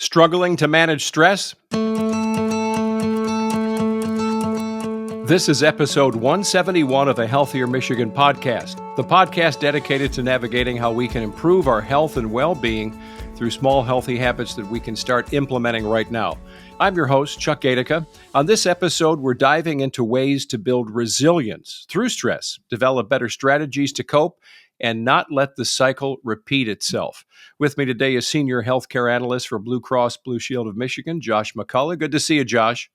Struggling to manage stress? This is episode 171 of a Healthier Michigan podcast, the podcast dedicated to navigating how we can improve our health and well-being through small, healthy habits that we can start implementing right now. I'm your host, Chuck Gatica. On this episode, we're diving into ways to build resilience through stress, develop better strategies to cope, and not let the cycle repeat itself. With me today is Senior Healthcare Analyst for Blue Cross Blue Shield of Michigan, Josh McCullough. Good to see you, Josh.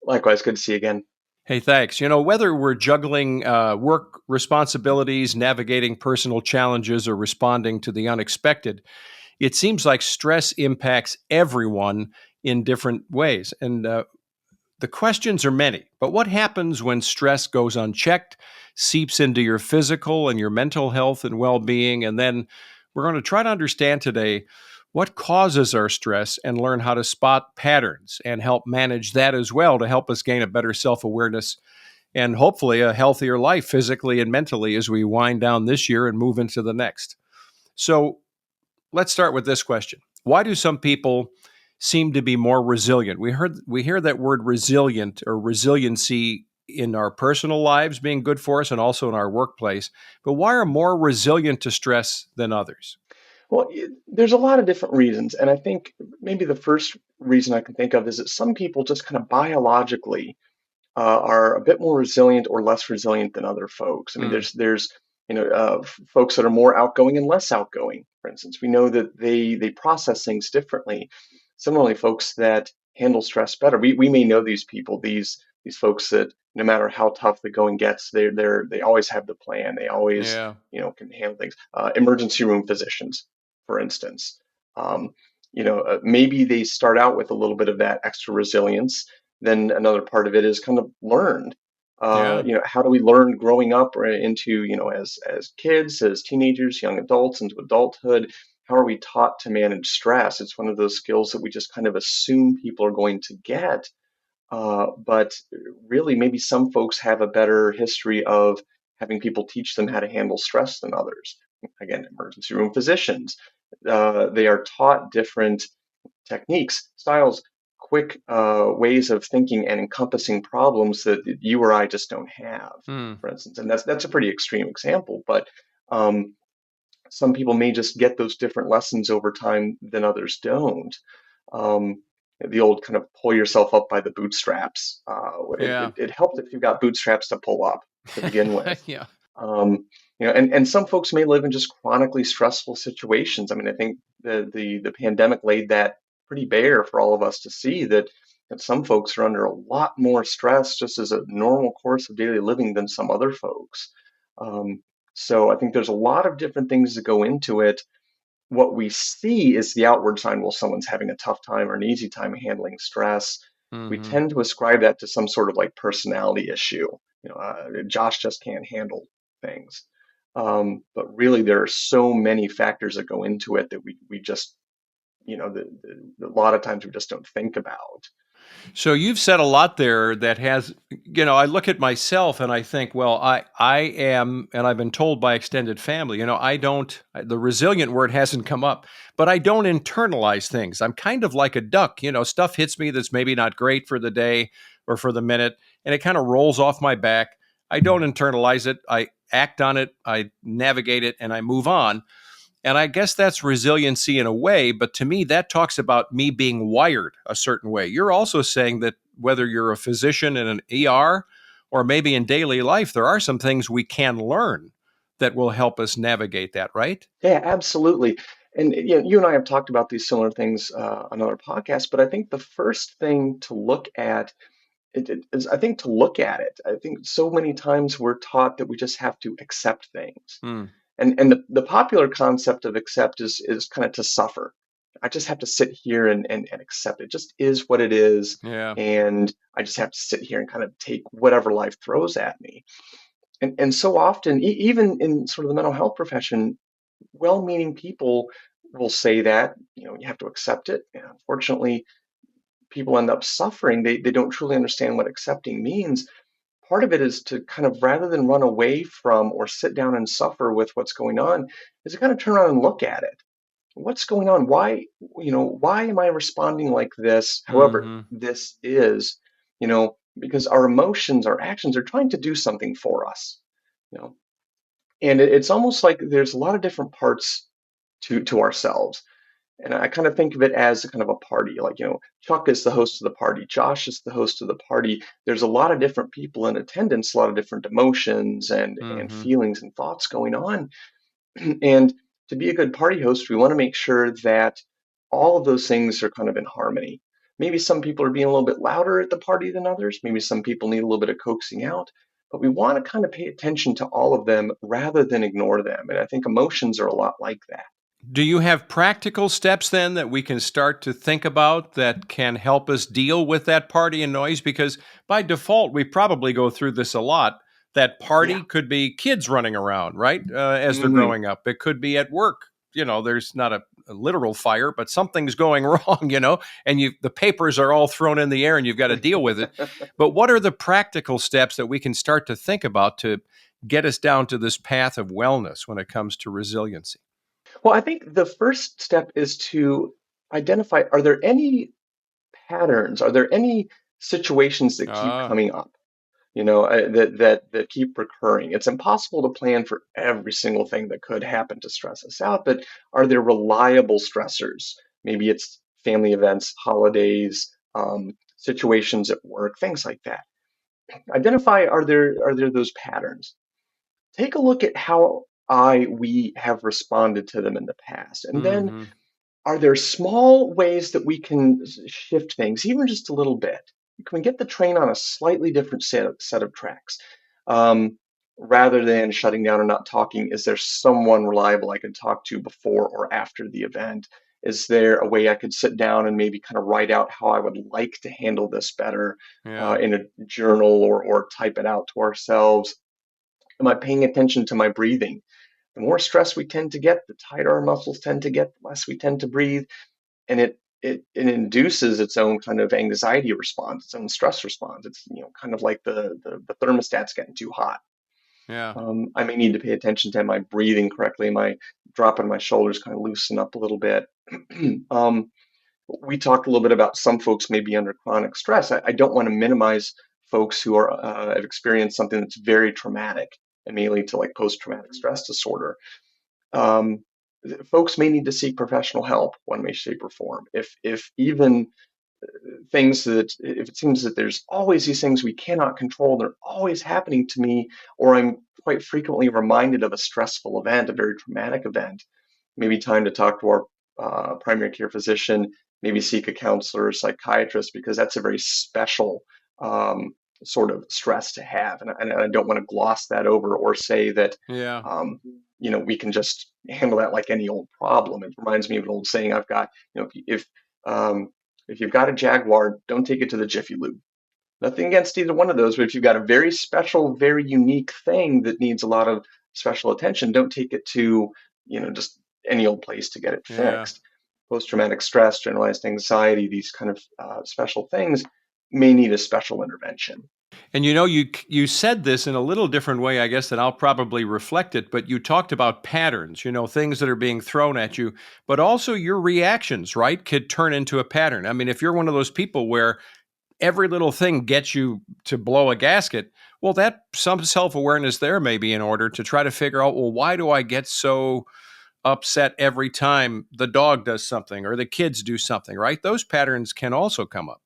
Likewise, good to see you again. Hey, thanks. Whether we're juggling work responsibilities, navigating personal challenges, or responding to the unexpected, it seems like stress impacts everyone in different ways. And the questions are many. But what happens when stress goes unchecked, seeps into your physical and your mental health and well-being? And then we're going to try to understand today what causes our stress and learn how to spot patterns and help manage that as well to help us gain a better self-awareness and hopefully a healthier life physically and mentally as we wind down this year and move into the next. So let's start with this question. Why do some people seem to be more resilient? We hear that word resilient or resiliency in our personal lives being good for us and also in our workplace. But why are more resilient to stress than others? Well, there's a lot of different reasons. And I think maybe the first reason I can think of is that some people just kind of biologically are a bit more resilient or less resilient than other folks. I mean, Mm, there's folks that are more outgoing and less outgoing, for instance. We know that they process things differently. Similarly, folks that handle stress better. We may know these people, these folks that no matter how tough the going gets, they always have the plan. They always yeah. can handle things. Emergency room physicians, for instance. Maybe they start out with a little bit of that extra resilience. Then another part of it is kind of learned. Yeah. How do we learn growing up or into, as kids, as teenagers, young adults, into adulthood? How are we taught to manage stress? It's one of those skills that we just kind of assume people are going to get. But really, maybe some folks have a better history of having people teach them how to handle stress than others. Again, emergency room physicians, they are taught different techniques, styles, quick ways of thinking and encompassing problems that you or I just don't have, Mm. for instance. And that's a pretty extreme example, but um, some people may just get those different lessons over time than others don't. Um, the old kind of pull yourself up by the bootstraps. Yeah. It helped if you got bootstraps to pull up to begin with. Yeah. Um, and some folks may live in just chronically stressful situations. I mean, I think the pandemic laid that pretty bare for all of us to see that some folks are under a lot more stress just as a normal course of daily living than some other folks. Um, so I think there's a lot of different things that go into it. What we see is the outward sign, well, someone's having a tough time or an easy time handling stress. We Hmm. tend to ascribe that to some sort of like personality issue. Josh just can't handle things. But really, there are so many factors that go into it that we just, a lot of times we just don't think about. So you've said a lot there that has, I look at myself and I think, well, I am, and I've been told by extended family, the resilient word hasn't come up, but I don't internalize things. I'm kind of like a duck, stuff hits me that's maybe not great for the day or for the minute, and it kind of rolls off my back. I don't internalize it. I act on it, I navigate it, and I move on. And I guess that's resiliency in a way, but to me, that talks about me being wired a certain way. You're also saying that whether you're a physician in an ER or maybe in daily life, there are some things we can learn that will help us navigate that, right? Yeah, absolutely. And you and I have talked about these similar things on other podcasts, but I think the first thing to look at it is, I think, to look at it. I think so many times we're taught that we just have to accept things. Hmm. And the popular concept of accept is kind of to suffer. I just have to sit here and accept it. It just is what it is. Yeah. And I just have to sit here and kind of take whatever life throws at me. And so often, even in sort of the mental health profession, well-meaning people will say that, you have to accept it. And unfortunately, people end up suffering. They don't truly understand what accepting means. Part of it is to kind of, rather than run away from or sit down and suffer with what's going on, is to kind of turn around and look at it. what's going on? Why am I responding like this? However, Hmm. this is, because our emotions, our actions are trying to do something for us, you know, and it's almost like there's a lot of different parts to ourselves. And I kind of think of it as a kind of a party. Like, Chuck is the host of the party, Josh is the host of the party. There's a lot of different people in attendance, a lot of different emotions and Hmm. feelings and thoughts going on. And to be a good party host, we want to make sure that all of those things are kind of in harmony. Maybe some people are being a little bit louder at the party than others. Maybe some people need a little bit of coaxing out. But we want to kind of pay attention to all of them rather than ignore them. And I think emotions are a lot like that. Do you have practical steps then that we can start to think about that can help us deal with that party and noise? Because by default, we probably go through this a lot. That Yeah. party could be kids running around, right? As they're Hmm. growing up. It could be at work. There's not a literal fire, but something's going wrong, and the papers are all thrown in the air and you've got to deal with it. But what are the practical steps that we can start to think about to get us down to this path of wellness when it comes to resiliency? Well, I think the first step is to identify, are there any patterns? Are there any situations that keep Ah, coming up? That keep recurring. It's impossible to plan for every single thing that could happen to stress us out, but are there reliable stressors? Maybe it's family events, holidays, situations at work, things like that. Identify, are there those patterns? Take a look at how we have responded to them in the past, and then hmm. are there small ways that we can shift things, even just a little bit? Can we get the train on a slightly different set of tracks? Um, Rather than shutting down and not talking, is there someone reliable I can talk to before or after the event? Is there a way I could sit down and maybe kind of write out how I would like to handle this better Yeah. in a journal or type it out to ourselves? Am I paying attention to my breathing? The more stress we tend to get, the tighter our muscles tend to get, the less we tend to breathe, and it induces its own kind of anxiety response, its own stress response. It's kind of like the thermostat's getting too hot. Yeah. I may need to pay attention to, am I breathing correctly? Am I dropping my shoulders, kind of loosen up a little bit? um, we talked a little bit about some folks may be under chronic stress. I don't want to minimize folks who have experienced something that's very traumatic and may lead to like post-traumatic stress disorder. um, Folks may need to seek professional help one way, shape, or form. If even things that if it seems that there's always these things we cannot control, they're always happening to me, or I'm quite frequently reminded of a stressful event, a very traumatic event, maybe time to talk to our primary care physician, maybe seek a counselor or psychiatrist, because that's a very special sort of stress to have. And I don't want to gloss that over or say that, Yeah. um, we can just handle that like any old problem. It reminds me of an old saying I've got, um, if you've got a Jaguar, don't take it to the Jiffy Lube. Nothing against either one of those, but if you've got a very special, very unique thing that needs a lot of special attention, don't take it to, just any old place to get it Yeah. fixed. Post-traumatic stress, generalized anxiety, these kind of special things may need a special intervention. And you said this in a little different way, I guess, than I'll probably reflect it, but you talked about patterns, things that are being thrown at you, but also your reactions, right, could turn into a pattern. I mean, if you're one of those people where every little thing gets you to blow a gasket, well, that some self-awareness there may be in order to try to figure out, well, why do I get so upset every time the dog does something or the kids do something, right? Those patterns can also come up.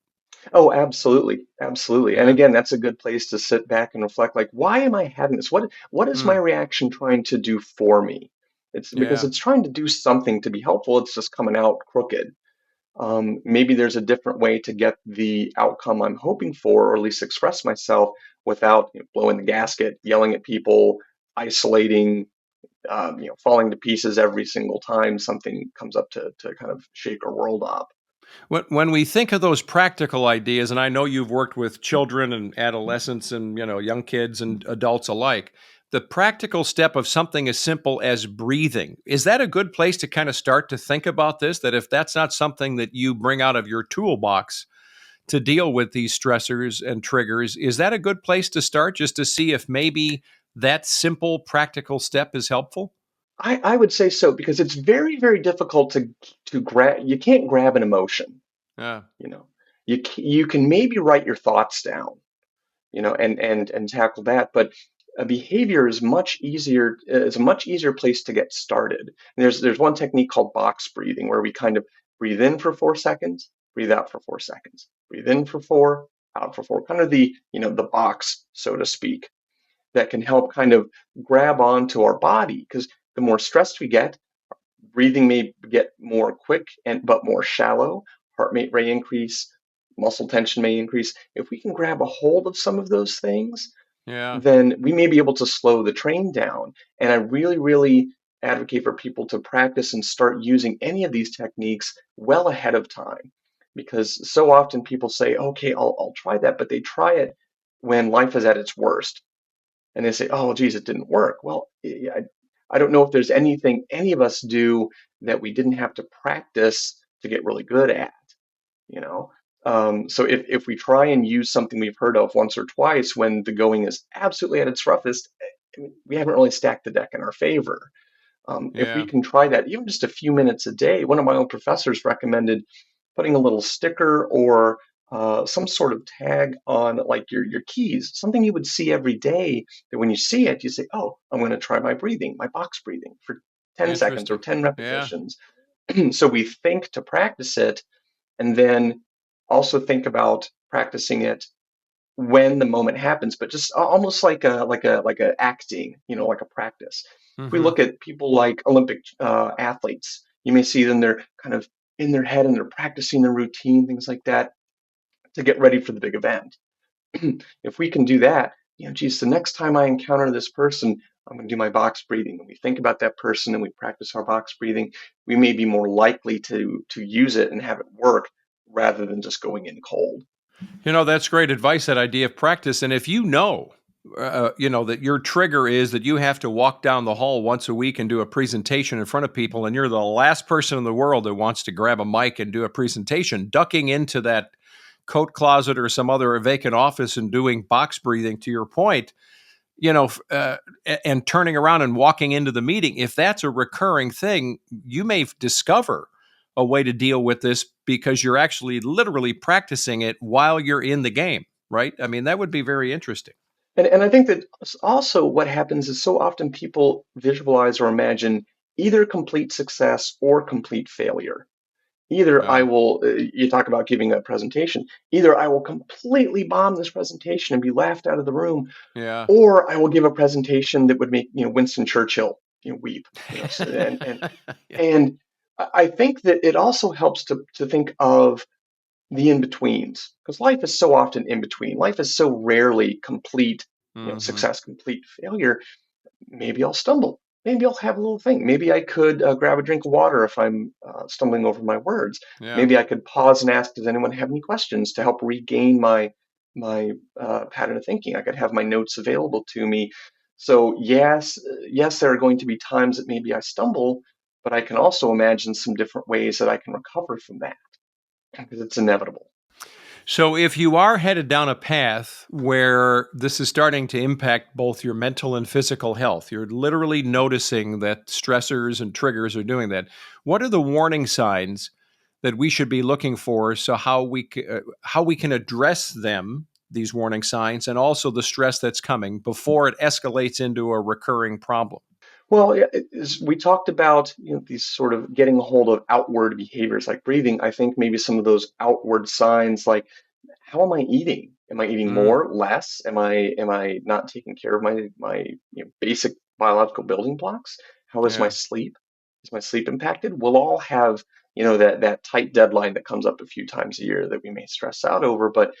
Oh, absolutely, absolutely. And Yeah. again, that's a good place to sit back and reflect, like, why am I having this? What is my Mm, reaction trying to do for me? It's because yeah. it's trying to do something to be helpful. It's just coming out crooked. Maybe there's a different way to get the outcome I'm hoping for, or at least express myself without blowing the gasket, yelling at people, isolating, falling to pieces every single time something comes up to kind of shake our world up. When we think of those practical ideas, and I know you've worked with children and adolescents and young kids and adults alike, the practical step of something as simple as breathing, is that a good place to kind of start to think about this? That if that's not something that you bring out of your toolbox to deal with these stressors and triggers, is that a good place to start just to see if maybe that simple practical step is helpful? I would say so because it's very, very difficult to grab. You can't grab an emotion, Yeah, you know. You can maybe write your thoughts down, and tackle that. But a behavior is much easier. Is a much easier place to get started. And there's one technique called box breathing where we kind of breathe in for 4 seconds, breathe out for 4 seconds, breathe in for four, out for four. Kind of the box, so to speak, that can help kind of grab onto our body because the more stressed we get, breathing may get more quick and but more shallow, heart rate may increase, muscle tension may increase. If we can grab a hold of some of those things, yeah, then we may be able to slow the train down. And I really, really advocate for people to practice and start using any of these techniques well ahead of time. Because so often people say, okay, I'll try that, but they try it when life is at its worst and they say, "Oh, geez, it didn't work." Well, I don't know if there's anything any of us do that we didn't have to practice to get really good at, you know. So if we try and use something we've heard of once or twice when the going is absolutely at its roughest, we haven't really stacked the deck in our favor. If we yeah. can try that even just a few minutes a day, one of my own professors recommended putting a little sticker or some sort of tag on like your keys, something you would see every day that when you see it, you say, oh, I'm going to try my breathing, my box breathing for 10 seconds or Interesting. 10 Yeah, repetitions. So we think to practice it and then also think about practicing it when the moment happens, but just almost like a acting, like a practice. If we mm-hmm. look at people like Olympic athletes, you may see them they're kind of in their head and they're practicing their routine, things like that, to get ready for the big event. If we can do that, geez, the next time I encounter this person, I'm going to do my box breathing, and we think about that person and we practice our box breathing. We may be more likely to use it and have it work rather than just going in cold. That's great advice, that idea of practice. And if that your trigger is that you have to walk down the hall once a week and do a presentation in front of people, and you're the last person in the world that wants to grab a mic and do a presentation, ducking into that coat closet or some other vacant office and doing box breathing, to your point, and turning around and walking into the meeting, if that's a recurring thing, you may discover a way to deal with this because you're actually literally practicing it while you're in the game, right? I mean, that would be very interesting. And I think that also what happens is so often people visualize or imagine either complete success or complete failure. Either I Uh, will, you talk about giving a presentation, either I will completely bomb this presentation and be laughed out of the room, yeah. or I will give a presentation that would make, Winston Churchill, weep, Yeah. and I think that it also helps to think of the in-betweens because life is so often in between. Life is so rarely complete, Hmm. success, complete failure. Maybe I'll stumble. Maybe I'll have a little thing. Maybe I could grab a drink of water if I'm stumbling over my words. Yeah. Maybe I could pause and ask, does anyone have any questions to help regain my pattern of thinking? I could have my notes available to me. So yes, there are going to be times that maybe I stumble, but I can also imagine some different ways that I can recover from that because it's inevitable. So, if you are headed down a path where this is starting to impact both your mental and physical health, you're literally noticing that stressors and triggers are doing that. What are the warning signs that we should be looking for, so how we can address them, these warning signs, and also the stress that's coming before it escalates into a recurring problem? Well, yeah, as we talked about, these sort of getting a hold of outward behaviors like breathing. I think maybe some of those outward signs, like how am I eating? Am I eating Mm, more, less? Am I not taking care of my basic biological building blocks? How is my yeah. sleep? Is my sleep impacted? We'll all have, that tight deadline that comes up a few times a year that we may stress out over, but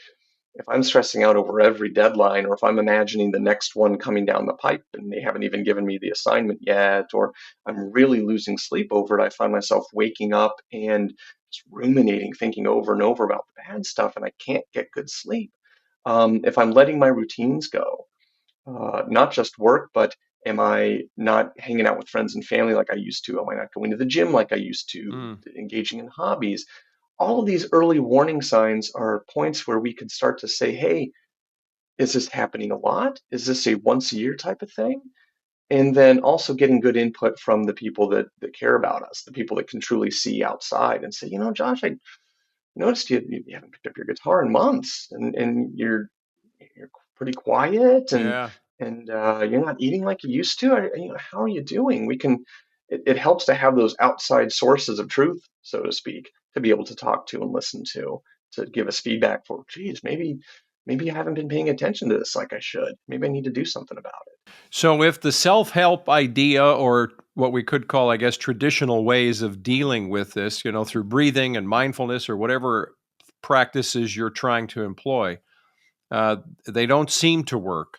if I'm stressing out over every deadline, or if I'm imagining the next one coming down the pipe and they haven't even given me the assignment yet, or I'm really losing sleep over it, I find myself waking up and just ruminating, thinking over and over about the bad stuff, and I can't get good sleep. If I'm letting my routines go, not just work, but am I not hanging out with friends and family like I used to? Am I not going to the gym like I used to? Mm. Engaging in hobbies? All of these early warning signs are points where we could start to say, hey, is this happening a lot? Is this a once a year type of thing? And then also getting good input from the people that care about us, the people that can truly see outside and say, Josh, I noticed you haven't picked up your guitar in months, and you're pretty quiet, Yeah. and you're not eating like you used to. How are you doing? It helps to have those outside sources of truth, so to speak, to be able to talk to and listen to give us feedback for, geez, maybe I haven't been paying attention to this like I should. Maybe I need to do something about it. So, if the self help idea, or what we could call, I guess, traditional ways of dealing with this, through breathing and mindfulness or whatever practices you're trying to employ, uh, they don't seem to work.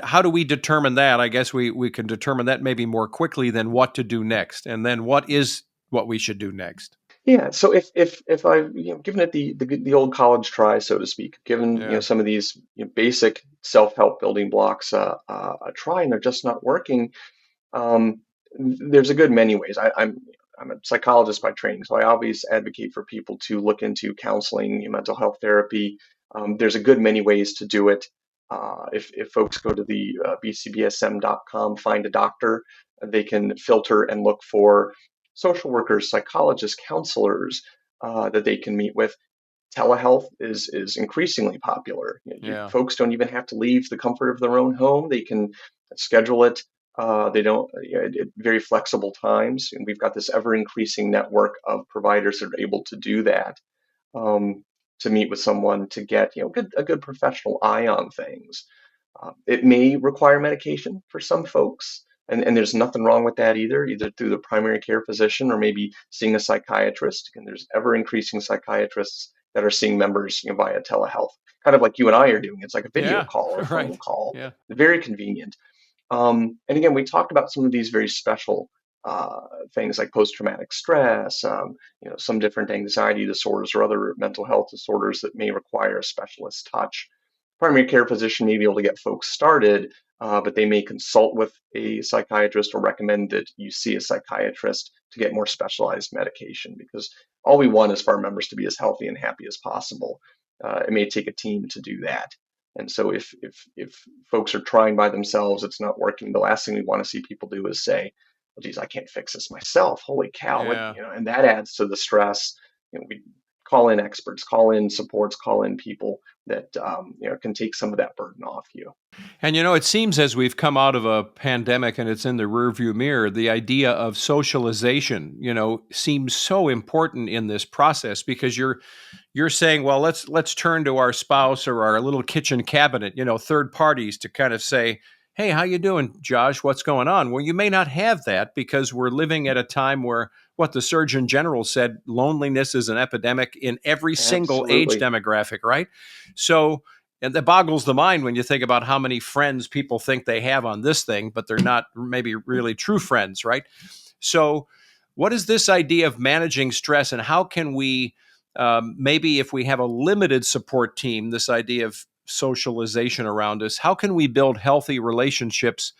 How do we determine that? I guess we can determine that maybe more quickly than what to do next. And then what we should do next. Yeah, so if I've given it the old college try, so to speak, given Yeah. some of these basic self-help building blocks a try, and they're just not working, um, there's a good many ways. I'm a psychologist by training, so I always advocate for people to look into counseling, mental health therapy. There's a good many ways to do it. If folks go to the bcbsm.com, find a doctor, they can filter and look for social workers, psychologists, counselors that they can meet with. Telehealth is increasingly popular. Yeah. Folks don't even have to leave the comfort of their own home. They can schedule it. They don't very flexible times, and we've got this ever increasing network of providers that are able to do that, um, to meet with someone to get a good professional eye on things. It may require medication for some folks, and there's nothing wrong with that either through the primary care physician or maybe seeing a psychiatrist. And there's ever increasing psychiatrists that are seeing members via telehealth, kind of like you and I are doing. It's like a video Yeah. call or a phone Right. call, Yeah. very convenient. And again, we talked about some of these very special uh, things like post-traumatic stress, some different anxiety disorders or other mental health disorders that may require a specialist touch. Primary care physician may be able to get folks started, but they may consult with a psychiatrist or recommend that you see a psychiatrist to get more specialized medication, because all we want is for our members to be as healthy and happy as possible. It may take a team to do that. And so if folks are trying by themselves, it's not working. The last thing we want to see people do is say, "Well, geez, I can't fix this myself. Holy cow!" Yeah. And that adds to the stress. We call in experts, call in supports, call in people that can take some of that burden off you. And it seems as we've come out of a pandemic and it's in the rearview mirror, the idea of socialization, seems so important in this process, because you're saying, well, let's turn to our spouse or our little kitchen cabinet, third parties, to kind of say, hey, how you doing, Josh? What's going on? Well, you may not have that, because we're living at a time where what the Surgeon General said, loneliness is an epidemic in every single age Absolutely. demographic, right? So, and that boggles the mind when you think about how many friends people think they have on this thing, but they're not maybe really true friends, right? So, what is this idea of managing stress, and how can we, maybe if we have a limited support team, this idea of socialization around us, how can we build healthy relationships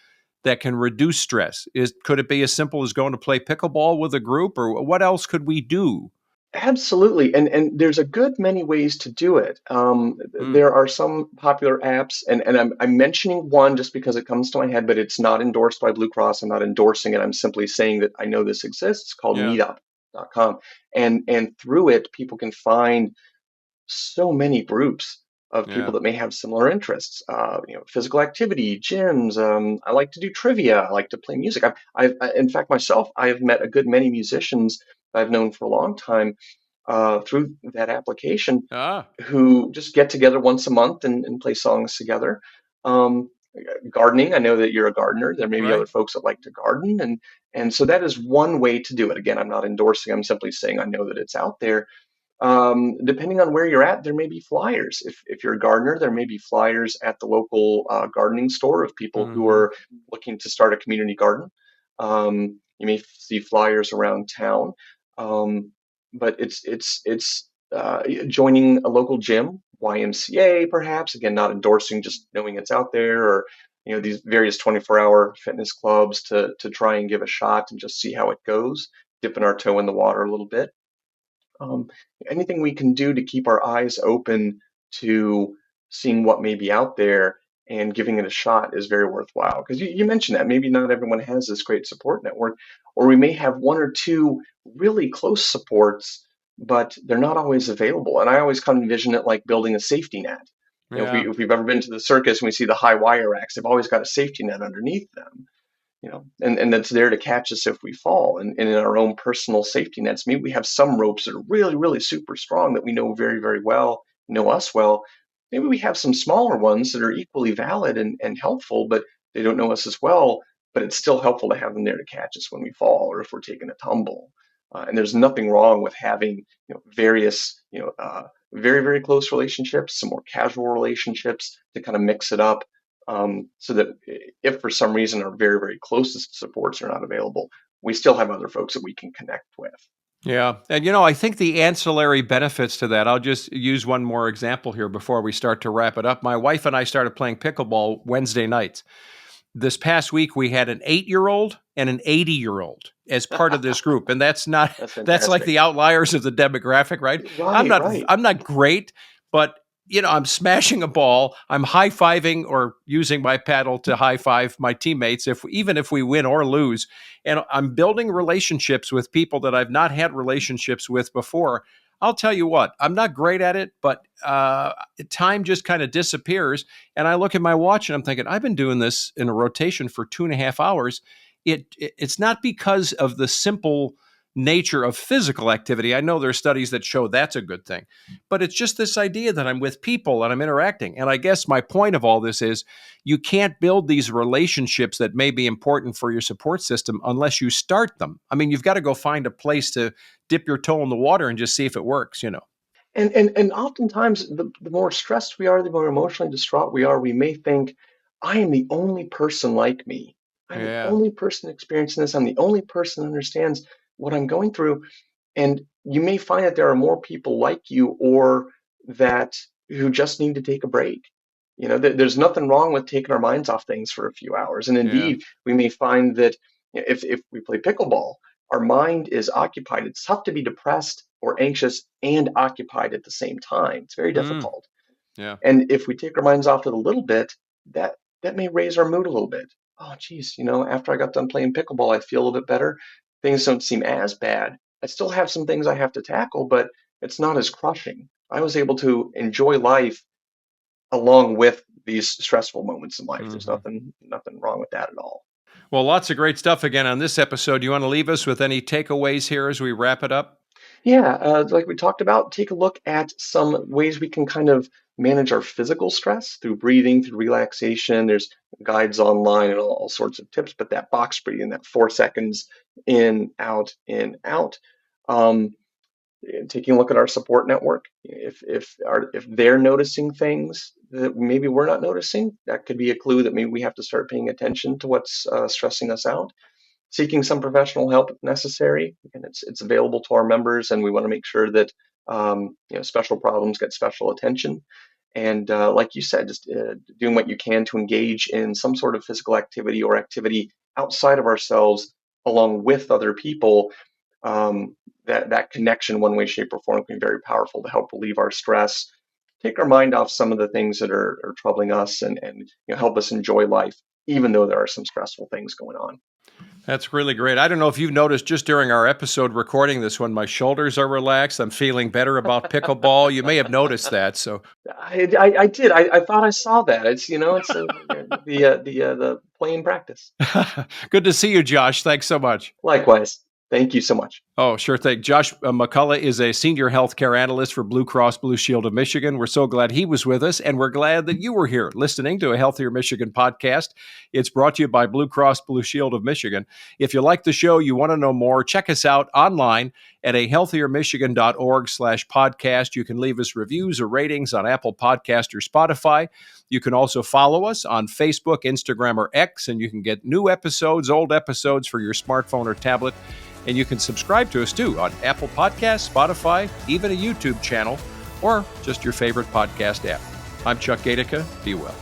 that can reduce stress? Could it be as simple as going to play pickleball with a group, or what else could we do? Absolutely, and there's a good many ways to do it. Mm, There are some popular apps, and I'm mentioning one just because it comes to my head, but it's not endorsed by Blue Cross. I'm not endorsing it. I'm simply saying that I know this exists. It's called yeah, Meetup.com, and through it, people can find so many groups of people yeah. that may have similar interests. Physical activity, gyms. I like to do trivia. I like to play music. In fact, myself, I have met a good many musicians I've known for a long time through that application, Ah, who just get together once a month and play songs together. Um, Gardening. I know that you're a gardener. There may be other right. folks that like to garden, and so that is one way to do it. Again, I'm not endorsing. I'm simply saying I know that it's out there. Depending on where you're at, there may be flyers. If you're a gardener, there may be flyers at the local gardening store of people who Hmm. are looking to start a community garden. You may see flyers around town, um, but it's joining a local gym, YMCA perhaps. Again, not endorsing, just knowing it's out there, or these various 24-hour fitness clubs to try and give a shot and just see how it goes, dipping our toe in the water a little bit. um, Anything we can do to keep our eyes open to seeing what may be out there, and giving it a shot is very worthwhile. Because you mentioned that maybe not everyone has this great support network, or we may have one or two really close supports, but they're not always available. And I always kind of envision it like building a safety net. Yeah. If we've ever been to the circus and we see the high wire racks, they've always got a safety net underneath them, and that's there to catch us if we fall. And in our own personal safety nets, maybe we have some ropes that are really, really super strong that we know very, very well, know us well. Maybe we have some smaller ones that are equally valid and helpful, but they don't know us as well. But it's still helpful to have them there to catch us when we fall or if we're taking a tumble. And there's nothing wrong with having various very, very close relationships, some more casual relationships to kind of mix it up, so that if for some reason our very, very closest supports are not available, we still have other folks that we can connect with. Yeah. And, I think the ancillary benefits to that, I'll just use one more example here before we start to wrap it up. My wife and I started playing pickleball Wednesday nights. This past week, we had an 8-year-old and an 80-year-old as part of this group. And that's That's like fantastic. the outliers of the demographic, right? Right, right. I'm not great, but I'm smashing a ball. I'm high-fiving or using my paddle to high-five my teammates, even if we win or lose. And I'm building relationships with people that I've not had relationships with before. I'll tell you what, I'm not great at it, but time just kind of disappears. And I look at my watch and I'm thinking, I've been doing this in a rotation for 2.5 hours. It's not because of the simple nature of physical activity. I know there are studies that show that's a good thing, but it's just this idea that I'm with people and I'm interacting. And I guess my point of all this is you can't build these relationships that may be important for your support system unless you start them. I mean, you've got to go find a place to dip your toe in the water and just see if it works. And oftentimes, the more stressed we are, the more emotionally distraught we are, we may think, I am the only person like me. I'm the Yeah. only person experiencing this. I'm the only person that understands what I'm going through. And you may find that there are more people like you or that who just need to take a break. There's nothing wrong with taking our minds off things for a few hours. And Yeah. indeed, we may find that if we play pickleball, our mind is occupied. It's tough to be depressed or anxious and occupied at the same time. It's very Mm, difficult. yeah. And if we take our minds off it a little bit, that may raise our mood a little bit. Oh, geez, after I got done playing pickleball, I feel a little bit better. Things don't seem as bad. I still have some things I have to tackle, but it's not as crushing. I was able to enjoy life along with these stressful moments in life. There's Hmm. nothing wrong with that at all. Well, lots of great stuff again on this episode. You want to leave us with any takeaways here as we wrap it up? Yeah, like we talked about, take a look at some ways we can kind of manage our physical stress through breathing, through relaxation. There's guides online and all sorts of tips, but that box breathing, that 4 seconds in, out. Um, Taking a look at our support network, if they're noticing things that maybe we're not noticing, that could be a clue that maybe we have to start paying attention to what's stressing us out. Seeking some professional help if necessary, and it's available to our members, and we want to make sure that special problems get special attention. And like you said, just doing what you can to engage in some sort of physical activity or activity outside of ourselves, along with other people. That connection, one way, shape, or form, can be very powerful to help relieve our stress, take our mind off some of the things that are troubling us, and help us enjoy life, even though there are some stressful things going on. That's really great. I don't know if you've noticed just during our episode recording this one, my shoulders are relaxed. I'm feeling better about pickleball. You may have noticed that. So I did. I thought I saw that. It's the playing practice. good to see you, Josh. Thanks so much. Likewise. Thank you so much. Oh, sure thing. Josh McCullough is a senior healthcare analyst for Blue Cross Blue Shield of Michigan. We're so glad he was with us, and we're glad that you were here listening to a Healthier Michigan podcast. It's brought to you by Blue Cross Blue Shield of Michigan. If you like the show, you want to know more, check us out online at ahealthiermichigan.org/podcast. You can leave us reviews or ratings on Apple Podcast or Spotify. You can also follow us on Facebook, Instagram, or X, and you can get new episodes, old episodes for your smartphone or tablet. And you can subscribe to us too on Apple Podcasts, Spotify, even a YouTube channel, or just your favorite podcast app. I'm Chuck Gatica. Be well.